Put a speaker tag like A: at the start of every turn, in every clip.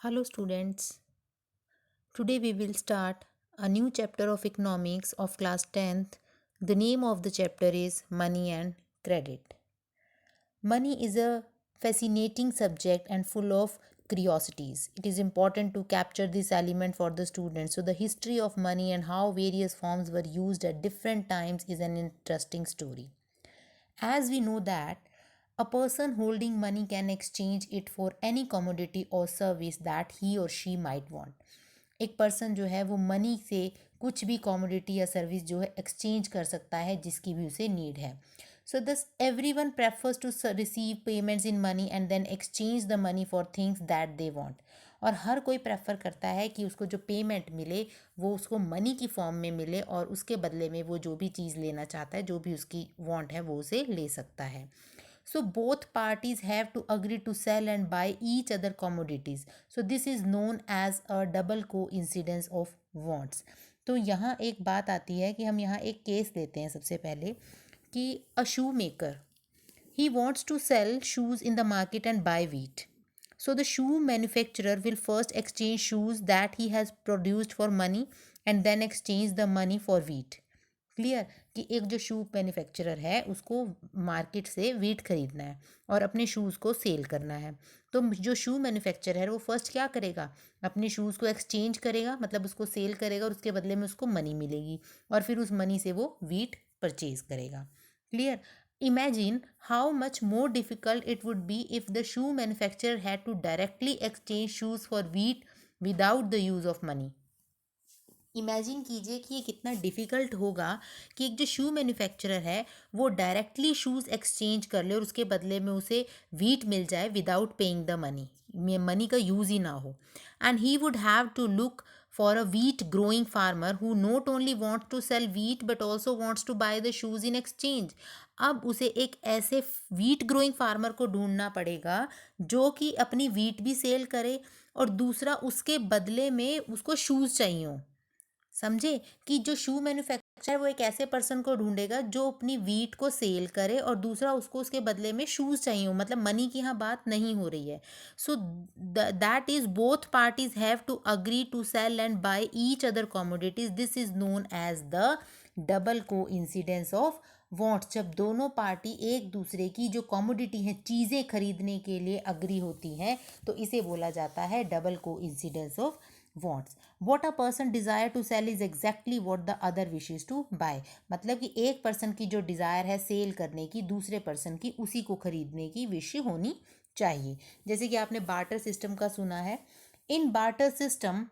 A: Hello, students. Today we will start a new chapter of economics of class 10th. The name of the chapter is Money and Credit. Money is a fascinating subject and full of curiosities. It is important to capture this element for the students. So, the history of money and how various forms were used at different times is an interesting story. As we know that a person holding money can exchange it for any commodity or service that he or she might want. एक person जो है वो money से कुछ भी commodity या service जो है एक्सचेंज कर सकता है जिसकी भी उसे नीड है. So this every one prefers to receive payments in money and then exchange the money for things that they want. और हर कोई प्रेफर करता है कि उसको जो पेमेंट मिले वो उसको मनी की फॉर्म में मिले और उसके बदले में वो जो भी चीज़ लेना चाहता है जो भी उसकी वांट है वो उसे ले सकता है. So both parties have to agree to sell and buy each other commodities. So this is known as a double coincidence of wants. तो यहाँ एक बात आती है कि हम यहाँ एक केस लेते हैं सबसे पहले कि a shoemaker he wants to sell shoes in the market and buy wheat. So the shoe manufacturer will first exchange shoes that he has produced for money and then exchange the money for wheat. Clear कि एक जो शू manufacturer है उसको market से wheat खरीदना है और अपने शूज़ को सेल करना है. तो जो शू मैन्युफैक्चरर है वो फर्स्ट क्या करेगा, अपने शूज़ को एक्सचेंज करेगा, मतलब उसको सेल करेगा और उसके बदले में उसको मनी मिलेगी और फिर उस मनी से वो वीट परचेज करेगा. Clear. Imagine how much more difficult it would be if the shoe manufacturer had to directly exchange shoes for wheat without the use of money. Imagine कीजिए कि ये कितना डिफ़िकल्ट होगा कि एक जो शू मैन्युफैक्चरर है वो डायरेक्टली शूज़ एक्सचेंज कर ले और उसके बदले में उसे वीट मिल जाए without paying the money, money का यूज़ ही ना हो. And he would have to look for a wheat growing farmer who not only wants to sell wheat but also wants to buy the shoes in exchange. अब उसे एक ऐसे wheat growing farmer को ढूंढना पड़ेगा जो कि अपनी वीट भी सेल करे और दूसरा उसके बदले में उसको शूज़ चाहिए हो. समझे कि जो शू मैन्युफैक्चरर वो एक ऐसे पर्सन को ढूंढेगा जो अपनी वीट को सेल करे और दूसरा उसको उसके बदले में शूज़ चाहिए हो, मतलब मनी की यहाँ बात नहीं हो रही है. So that is both parties have to agree to sell and buy each other commodities. This is known as the double coincidence of wants. जब दोनों पार्टी एक दूसरे की जो कॉमोडिटी हैं चीज़ें खरीदने के लिए अग्री होती हैं तो इसे बोला जाता है double coincidence of wants. What a person desire to sell is exactly what the other wishes to buy. मतलब कि एक पर्सन की जो डिज़ायर है सेल करने की दूसरे पर्सन की उसी को खरीदने की विश होनी चाहिए. जैसे कि आपने बार्टर सिस्टम का सुना है. In barter system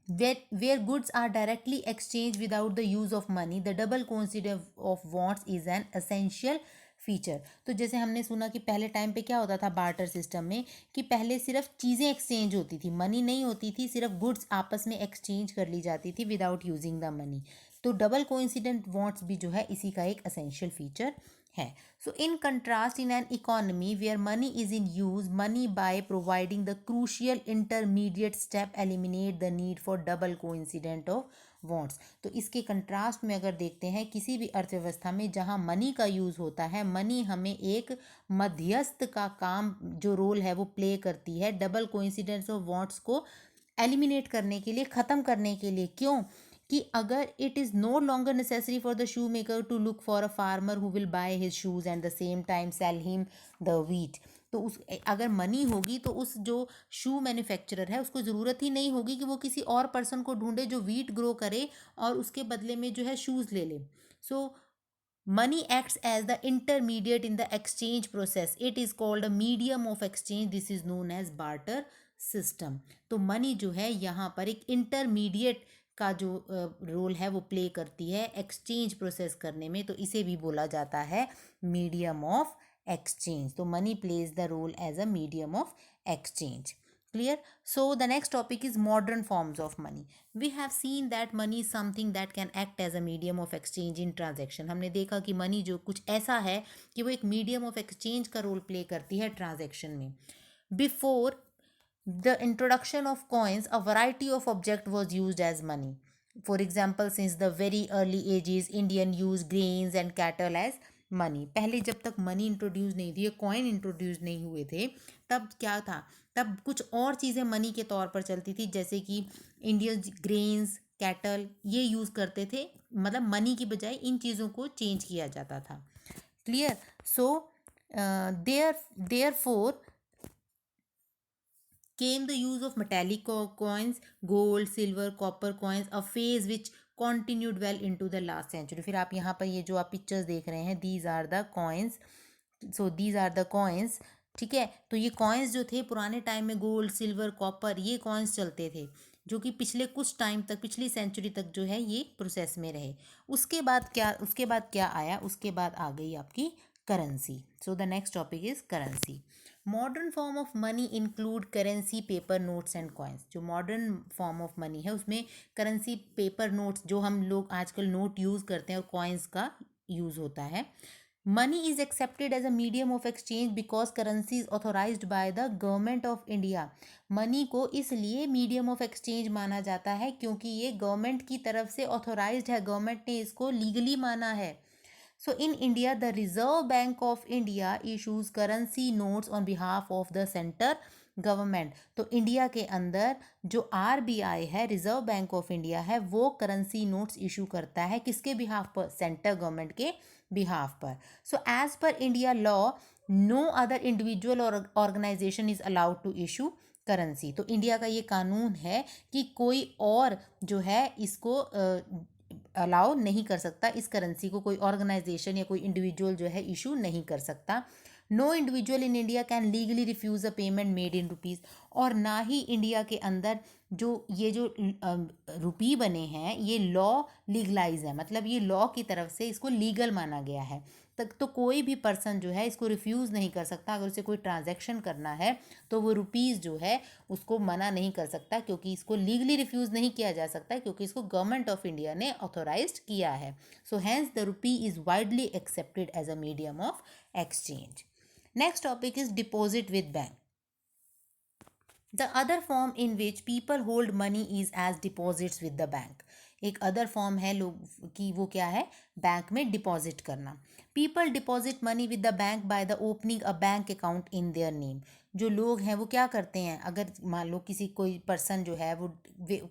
A: where goods are directly exchanged without the use of money, the double coincidence of wants is an essential feature. तो जैसे हमने सुना कि पहले टाइम पे क्या होता था बार्टर सिस्टम में कि पहले सिर्फ चीज़ें एक्सचेंज होती थी, मनी नहीं होती थी, सिर्फ गुड्स आपस में एक्सचेंज कर ली जाती थी विदाउट यूजिंग द मनी. तो डबल कोइंसिडेंट वॉन्ट्स भी जो है इसी का एक असेंशियल फीचर है. So in contrast, in an economy where money is in use, money by providing the crucial intermediate step eliminate the need for double coincident of wants. तो इसके contrast में अगर देखते हैं किसी भी अर्थव्यवस्था में जहाँ मनी का यूज़ होता है, मनी हमें एक मध्यस्थ का काम जो रोल है वो प्ले करती है डबल कोइंसिडेंस ऑफ वॉन्ट्स को एलिमिनेट करने के लिए, ख़त्म करने के लिए. क्यों कि अगर it is no longer necessary for the shoe maker to look for a farmer who will buy his shoes and the same time sell him the wheat. तो उस अगर मनी होगी तो उस जो शू मैन्युफैक्चरर है उसको ज़रूरत ही नहीं होगी कि वो किसी और पर्सन को ढूंढे जो वीट ग्रो करे और उसके बदले में जो है शूज़ ले ले. सो money acts as the intermediate in the exchange process. It is called a medium of exchange. This is known as barter system. तो मनी जो है यहाँ पर एक इंटरमीडिएट का जो रोल है वो प्ले करती है एक्सचेंज प्रोसेस करने में, तो इसे भी बोला जाता है मीडियम ऑफ एक्सचेंज. तो money plays the role as a medium of exchange. Clear? So the next topic is modern forms of money. We have seen that money is something that can act as a medium of exchange in transaction. हमने देखा कि money जो कुछ ऐसा है कि वो एक मीडियम ऑफ एक्सचेंज का रोल प्ले करती है ट्रांजैक्शन में. Before the introduction of coins, a variety of object was used as money. For example, since the very early ages, Indian used grains and cattle as money. पहले जब तक money introduce नहीं थी, coin introduce नहीं हुए थे, तब क्या था, तब कुछ और चीज़ें मनी के तौर पर चलती थी, जैसे कि इंडियंस ग्रेन्स, कैटल, ये यूज़ करते थे, मतलब मनी की बजाय इन चीज़ों को चेंज किया जाता था। Clear? So therefore came the use of metallic coins, gold, silver, copper coins, a phase which continued well into the last century. फिर आप यहाँ पर ये जो आप पिक्चर्स देख रहे हैं, these are the coins, so these are the coins, ठीक है। तो ये कॉइन्स जो थे पुराने टाइम में, गोल्ड, सिल्वर, कॉपर, ये कॉइन्स चलते थे, जो कि पिछले कुछ टाइम तक, पिछली सेंचुरी तक जो है ये प्रोसेस में रहे। उसके बाद क्या आया, उसके बाद आ गई आपकी currency. So the next topic is currency. Modern form of money include currency, paper notes and coins. जो मॉडर्न फॉर्म ऑफ मनी है उसमें करेंसी, पेपर नोट्स, जो हम लोग आजकल नोट यूज़ करते हैं, और कॉइन्स का यूज़ होता है। Money is accepted as a medium of exchange because currency is authorised by the government of India. Money को इसलिए मीडियम ऑफ एक्सचेंज माना जाता है क्योंकि ये गवर्नमेंट की तरफ से ऑथोराइज्ड है, गवर्नमेंट ने इसको लीगली माना है। So in India, the Reserve Bank of India issues currency notes on behalf of the center government. तो इंडिया के अंदर जो RBI है, रिजर्व बैंक ऑफ इंडिया है, वो करेंसी नोट्स इशू करता है, किसके बिहाफ पर, सेंटर गवर्नमेंट के बिहाफ पर। So as per India law, no other individual और organization is allowed to issue currency. तो इंडिया का ये कानून है कि कोई और जो है इसको अलाउ नहीं कर सकता, इस करेंसी को कोई ऑर्गेनाइजेशन या कोई इंडिविजुअल जो है इशू नहीं कर सकता। No individual in India can legally refuse a payment made in rupees. और ना ही इंडिया के अंदर जो ये जो रुपी बने हैं, ये लॉ लीगलाइज है, मतलब ये लॉ की तरफ से इसको लीगल माना गया है। तक तो कोई भी पर्सन जो है इसको रिफ्यूज़ नहीं कर सकता। अगर उसे कोई ट्रांजैक्शन करना है तो वो रुपीज़ जो है उसको मना नहीं कर सकता, क्योंकि इसको लीगली रिफ्यूज़ नहीं किया जा सकता, क्योंकि इसको गवर्नमेंट ऑफ इंडिया ने ऑथोराइज्ड किया है। So hence the rupee is widely accepted as a medium of exchange. Next topic is deposit with bank. The other form in which people hold money is as deposits with the bank. एक other form है लोग की, वो क्या है, bank में deposit करना। People deposit money with the bank by the opening a bank account in their name. जो लोग हैं वो क्या करते हैं, अगर मान लो किसी कोई पर्सन जो है वो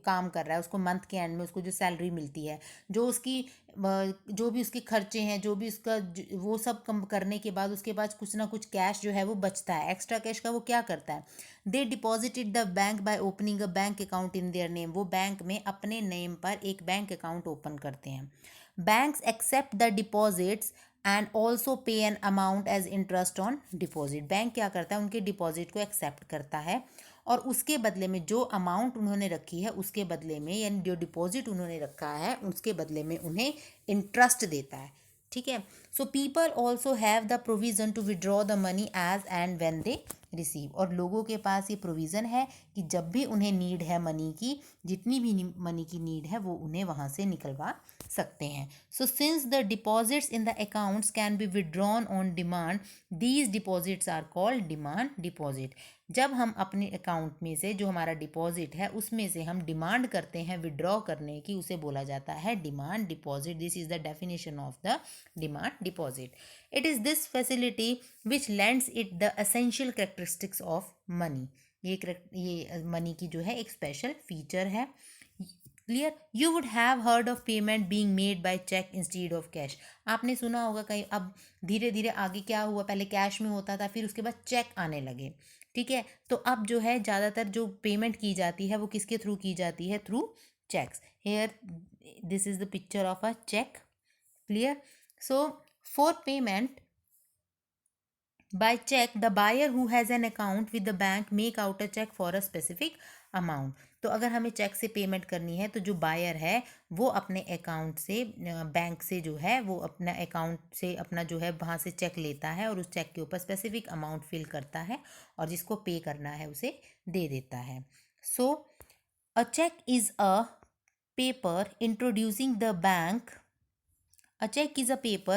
A: काम कर रहा है, उसको मंथ के एंड में उसको जो सैलरी मिलती है, जो उसकी जो भी उसके खर्चे हैं, जो भी उसका वो सब कम करने के बाद उसके पास कुछ ना कुछ कैश जो है वो बचता है, एक्स्ट्रा कैश का वो क्या करता है, they deposited the bank by opening a bank account in their name. वो बैंक में अपने नेम पर एक बैंक अकाउंट ओपन करते हैं। Banks accept the deposits and also pay an amount as interest on deposit. Bank क्या करता है, उनके डिपॉजिट को एक्सेप्ट करता है और उसके बदले में जो अमाउंट उन्होंने रखी है उसके बदले में, यानी जो डिपॉजिट उन्होंने रखा है उसके बदले में उन्हें इंटरेस्ट देता है। ठीक है। So people also have the provision to withdraw the money as and when they receive. और लोगों के पास ये प्रोविज़न है कि जब भी उन्हें नीड है मनी की, जितनी भी मनी की नीड है वो उन्हें वहाँ से निकलवा सकते हैं। So since the deposits in the accounts can be withdrawn on demand, these deposits are called demand deposit. जब हम अपने अकाउंट में से जो हमारा डिपॉजिट है उसमें से हम डिमांड करते हैं विड्रॉ करने की, उसे बोला जाता है demand deposit. This is the definition of the demand deposit. It is this facility which lends it the essential characteristics of money. ये मनी की जो है एक स्पेशल फीचर है। Clear? You would have heard of payment being made by cheque instead of cash. आपने सुना होगा कहीं, अब धीरे धीरे आगे क्या हुआ, पहले कैश में होता था, फिर उसके बाद चेक आने लगे। ठीक है। तो अब जो है ज़्यादातर जो पेमेंट की जाती है वो किसके थ्रू की जाती है, through cheques. Here this is the picture of a cheque. Clear? So for payment by check, the buyer who has an account with the bank make out a check for a specific amount। तो अगर हमें check से payment करनी है तो जो buyer है वो अपने अकाउंट से, बैंक से जो है वो अपना अकाउंट से अपना जो है वहाँ से चेक लेता है और उस चेक के ऊपर स्पेसिफिक अमाउंट फिल करता है और जिसको पे करना है उसे दे देता है। So a cheque is a paper introducing the bank. A check is a paper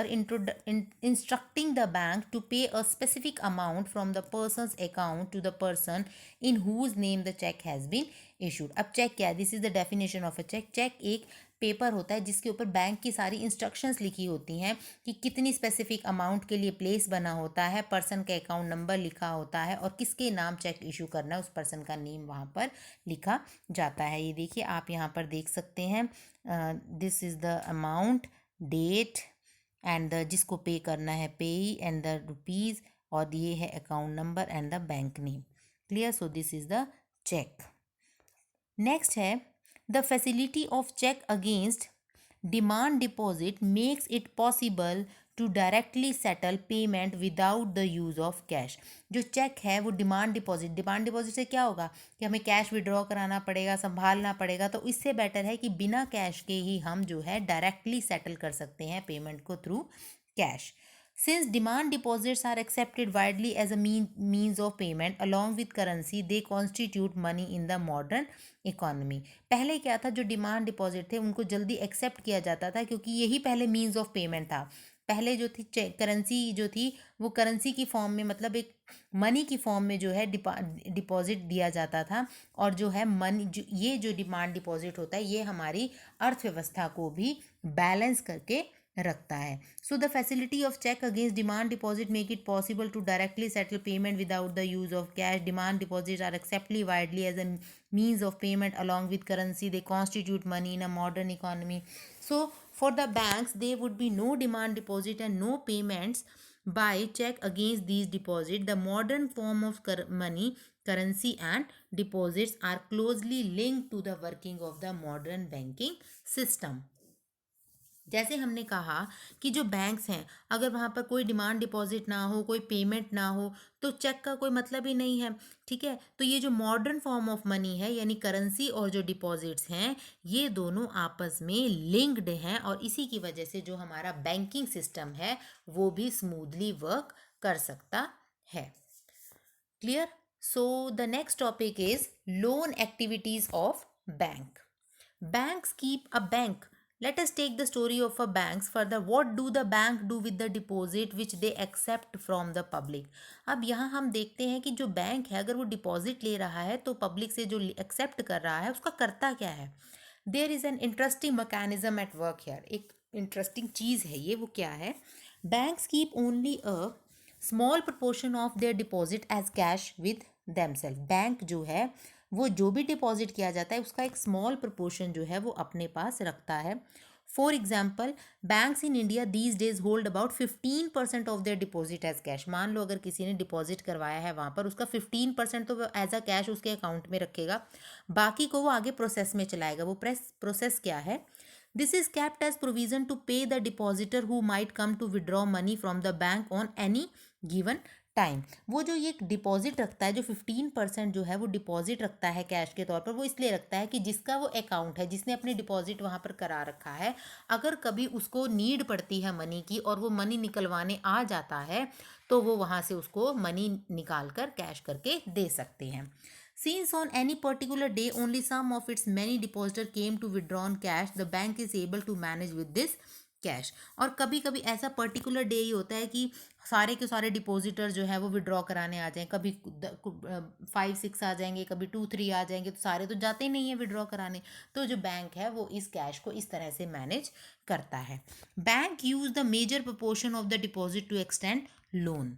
A: instructing the bank to pay a specific amount from the person's account to the person in whose name the check has been issued। अब cheque क्या है? This is the definition of a cheque. Cheque एक paper होता है जिसके ऊपर bank की सारी इंस्ट्रक्शंस लिखी होती हैं कि कितनी स्पेसिफिक अमाउंट के लिए प्लेस बना होता है, पर्सन का अकाउंट नंबर लिखा होता है और किसके नाम चेक इशू करना है उस पर्सन का नेम वहाँ पर लिखा जाता है। ये देखिए आप यहाँ पर देख सकते हैं, this is the amount, date and the जिसको पे करना है पेई एंड द रुपीज़, और ये है account number and the bank name. Clear? So this is the cheque. Next है the facility of cheque against demand deposit makes it possible to directly settle payment without the use of cash. जो cheque है वो demand deposit से क्या होगा कि हमें cash withdraw कराना पड़ेगा, संभालना पड़ेगा, तो इससे बेटर है कि बिना कैश के ही हम जो है डायरेक्टली सेटल कर सकते हैं पेमेंट को through cash. Since demand deposits are accepted widely as a means of payment along with currency, they constitute money in the modern economy. पहले क्या था, जो डिमांड डिपॉजिट थे उनको जल्दी एक्सेप्ट किया जाता था क्योंकि यही पहले मीन्स ऑफ पेमेंट था। पहले जो थी करेंसी जो थी वो करेंसी की फॉर्म में, मतलब एक मनी की फॉर्म में जो है डिपॉजिट दिया जाता था, और जो है मनी ये जो डिमांड डिपॉजिट होता है ये हमारी अर्थव्यवस्था को भी बैलेंस करके रखता है। So the facility of cheque against demand deposit make it possible to directly settle payment without the use of cash. Demand deposits are accepted widely as a means of payment along with currency. They constitute money in a modern economy. So for the banks there would be no demand deposit and no payments by check against these deposits. The modern form of money, currency and deposits are closely linked to the working of the modern banking system. जैसे हमने कहा कि जो banks हैं अगर वहाँ पर कोई डिमांड डिपॉजिट ना हो, कोई पेमेंट ना हो, तो चेक का कोई मतलब ही नहीं है। ठीक है, तो ये जो मॉडर्न फॉर्म ऑफ मनी है यानी करेंसी और जो डिपॉजिट्स हैं ये दोनों आपस में लिंक्ड हैं, और इसी की वजह से जो हमारा बैंकिंग सिस्टम है वो भी स्मूथली वर्क कर सकता है। Clear? So the next topic is loan activities of bank. Banks keep a bank. Let us take the story of a banks further. What do the bank do with the deposit which they accept from the public? अब यहाँ हम देखते हैं कि जो bank है अगर वो डिपॉजिट ले रहा है तो पब्लिक से जो एक्सेप्ट कर रहा है उसका करता क्या है. There is an interesting mechanism at work here. एक इंटरेस्टिंग चीज़ है ये. वो क्या है? Banks keep only a small proportion of their deposit as cash with themselves. Bank जो है वो जो भी डिपॉजिट किया जाता है उसका एक स्मॉल प्रपोर्शन जो है वो अपने पास रखता है. For example banks in India these days hold about 15% of their deposit as cash. मान लो अगर किसी ने डिपॉजिट करवाया है वहाँ पर उसका 15% तो एज अ कैश उसके अकाउंट में रखेगा, बाकी को वो आगे प्रोसेस में चलाएगा. वो प्रोसेस क्या है? This is kept as provision to pay the depositor who might come to withdraw money from the bank on any given time. वो जो ये डिपॉजिट रखता है, जो 15% जो है वो डिपॉजिट रखता है कैश के तौर पर, वो इसलिए रखता है कि जिसका वो अकाउंट है, जिसने अपने डिपॉजिट वहाँ पर करा रखा है, अगर कभी उसको नीड पड़ती है मनी की और वो मनी निकलवाने आ जाता है तो वो वहाँ से उसको मनी निकाल कर कैश करके दे सकते हैं. Since on any particular day only some of its many depositors came to withdraw cash, the bank is able to manage with this cash. और कभी कभी ऐसा पर्टिकुलर डे ही होता है कि सारे के सारे डिपॉजिटर जो है वो विड्रॉ कराने आ जाएं. कभी 5-6 आ जाएंगे, कभी 2-3 आ जाएंगे, तो सारे तो जाते ही नहीं है विड्रॉ कराने. तो जो बैंक है वो इस कैश को इस तरह से मैनेज करता है. Bank use the major proportion of the deposit to extend loan.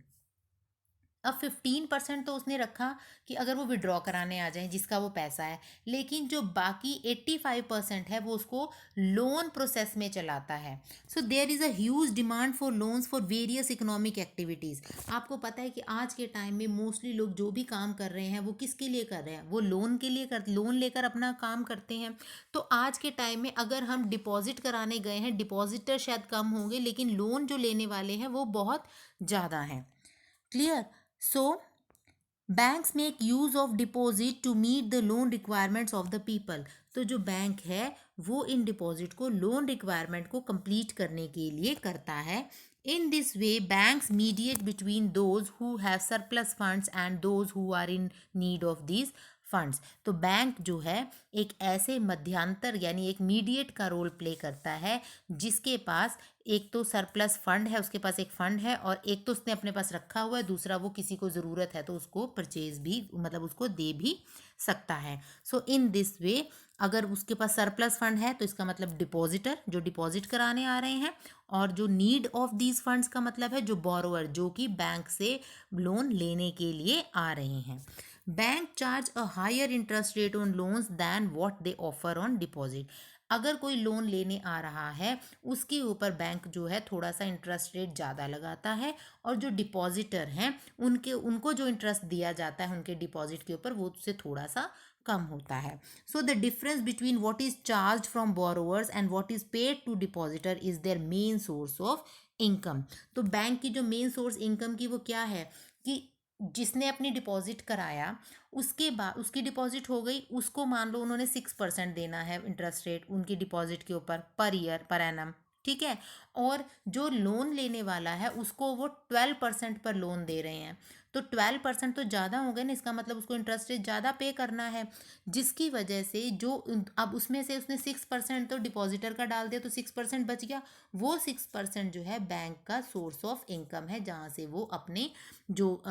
A: अब 15% तो उसने रखा कि अगर वो विड्रॉ कराने आ जाए जिसका वो पैसा है, लेकिन जो बाकी 85% है वो उसको लोन प्रोसेस में चलाता है. So there is a huge demand for loans for various economic activities. आपको पता है कि आज के टाइम में मोस्टली लोग जो भी काम कर रहे हैं वो किसके लिए कर रहे हैं? वो लोन के लिए लोन लेकर अपना काम करते हैं. तो आज के टाइम में अगर हम डिपॉजिट कराने गए हैं, डिपॉजिटर शायद कम होंगे लेकिन लोन जो लेने वाले हैं वो बहुत ज़्यादा हैं. Clear? So, banks make use of deposit to meet the loan requirements of the people. तो जो बैंक है वो इन डिपॉजिट को लोन रिक्वायरमेंट को कंप्लीट करने के लिए करता है. In this way, banks mediate between those who have surplus funds and those who are in need of these funds. तो बैंक जो है एक ऐसे मध्यांतर यानी एक मीडिएट का रोल प्ले करता है, जिसके पास एक तो सरप्लस फंड है, उसके पास एक फंड है, और एक तो उसने अपने पास रखा हुआ है, दूसरा वो किसी को ज़रूरत है तो उसको परचेज भी मतलब उसको दे भी सकता है। सो इन दिस वे अगर उसके पास सरप्लस फंड है तो इसका मतलब डिपॉजिटर जो डिपॉजिट कराने आ रहे हैं, और जो नीड ऑफ दीज फंड्स का मतलब है जो बोरोवर जो कि बैंक से लोन लेने के लिए आ रहे हैं। Bank charge a higher interest rate on loans than what they offer on deposit. अगर कोई लोन लेने आ रहा है उसके ऊपर बैंक जो है थोड़ा सा इंटरेस्ट रेट ज़्यादा लगाता है, और जो डिपॉजिटर हैं उनको जो इंटरेस्ट दिया जाता है उनके डिपॉजिट के ऊपर वो उससे थोड़ा सा कम होता है। So the difference between what is charge from borrowers and what is paid to depositor is their main source of income. तो बैंक की जो मेन सोर्स इनकम की वो क्या है कि जिसने अपनी डिपॉजिट कराया उसके बाद उसकी डिपॉजिट हो गई, उसको मान लो उन्होंने 6% देना है इंटरेस्ट रेट उनकी डिपॉजिट के ऊपर पर ईयर पर एनम, ठीक है। और जो लोन लेने वाला है उसको वो 12% पर लोन दे रहे हैं, तो 12% तो ज़्यादा हो गए ना, इसका मतलब उसको इंटरेस्ट रेट ज़्यादा पे करना है, जिसकी वजह से जो अब उसमें से उसने 6% तो डिपॉजिटर का डाल दिया तो 6% बच गया। वो 6% जो है बैंक का सोर्स ऑफ इनकम है, जहाँ से वो अपने जो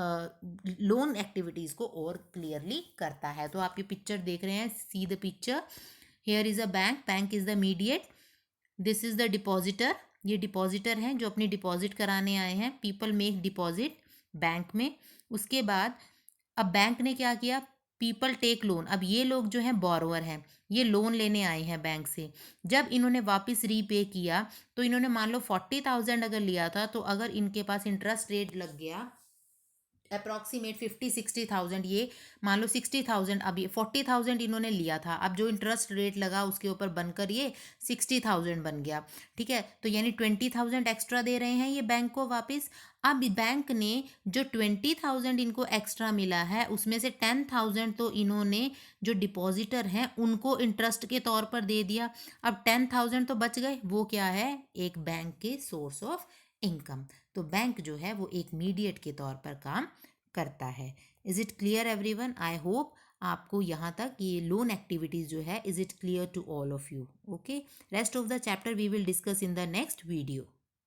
A: लोन एक्टिविटीज़ को और क्लियरली करता है। तो आप ये पिक्चर देख रहे हैं, see the picture, here is a bank, bank is the mediate, this is the depositor, ये डिपॉजिटर हैं जो अपनी डिपॉजिट कराने आए हैं। पीपल मेक डिपॉजिट बैंक में। उसके बाद अब बैंक ने क्या किया, पीपल टेक लोन, अब ये लोग जो हैं बोरोवर हैं, ये लोन लेने आए हैं बैंक से। जब इन्होंने वापस रीपे किया तो इन्होंने मान लो 40,000 अगर लिया था, तो अगर इनके पास इंटरेस्ट रेट लग गया अप्रॉक्सीमेट 50-60,000, ये मान लो 60,000, अब ये 40,000 इन्होंने लिया था, अब जो इंटरेस्ट रेट लगा उसके ऊपर बनकर ये 60,000 बन गया, ठीक है। तो यानी 20,000 एक्स्ट्रा दे रहे हैं ये बैंक को वापस। अब बैंक ने जो 20,000 इनको एक्स्ट्रा मिला है उसमें से 10,000 तो इन्होंने जो डिपॉजिटर हैं उनको इंटरेस्ट के तौर पर दे दिया। अब 10,000 तो बच गए, वो क्या है, एक बैंक के सोर्स ऑफ इनकम। तो बैंक जो है वो एक मीडिएट के तौर पर काम करता है। Is it clear everyone? I hope आपको यहाँ तक ये लोन एक्टिविटीज़ जो है, is it clear to all of you? Okay, rest of the chapter we will discuss in the next video.